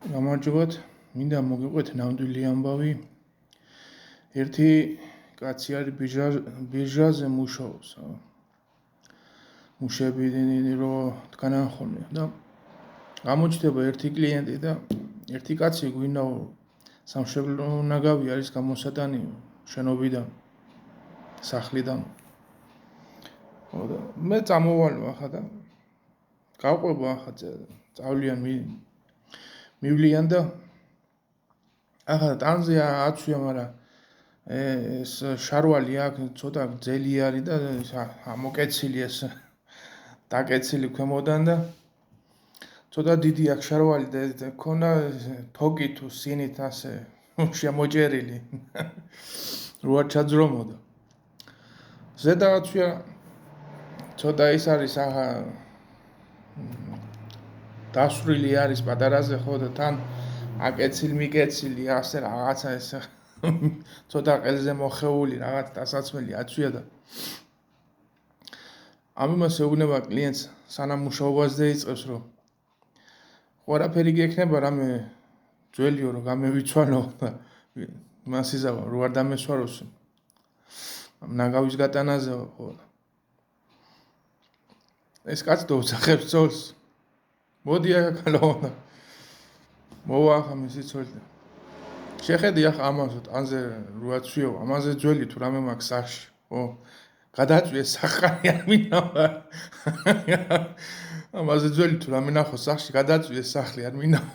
გამარჯობათ, მინდა მოგიყვეთ ნამდვილი ამბავი. ერთი კაცი არის ბირჟაზე მუშაობს. მუშები რომ დგანან ხოლმე და გამოჩნდება ერთი კლიენტი და ერთი კაცი გვინდა სამშობლო ნაგავი არის გამოსატანი შენობიდან, სახლიდან. მე წამოვალ ახლა და გავყვება ახლა წავლიან მივლიან და ახლა ტანზე აცვია, მაგრამ ეს შარვალი აქ ცოტა ძელი არის და ამოკეცილი ეს დაკეცილი ქვემოდან და ცოტა დიდი აქ შარვალი და ქონა თოკი თუ სინით ასე შემოჭერილი როარ ჩაძრომოდა ზედა აცვია ცოტა ის არის ახლა დასვრილი არის პატარაზე ხო და თან აკეცილი მიკეცილი ასე რაღაცა ეს ცოტა ყელზე მოხეული რაღაც დასაცმელი აცვია და ამას ეუბნება კლიენტს სანამ მუშაობაზე იწყებს რომ ყველაფერი გექნება რამე ძველიო რომ გამევიცვალო და მას იზავა რო არ დამესვაროს ნაგავის გატანაზე ხო ეს კაცი დაუძახებს ძოლს მოდი აქ ალონა მოვახა მისი ძოლი შეხედი ახ ამაზე ტანზე რო აცვიო ამაზე ძველი თუ რამე მაქვს სახში ხო გადაწვიე სახანი არ მინავა ამაზე ძველი თუ რამე ნახო სახში გადაწვიე სახლი არ მინავა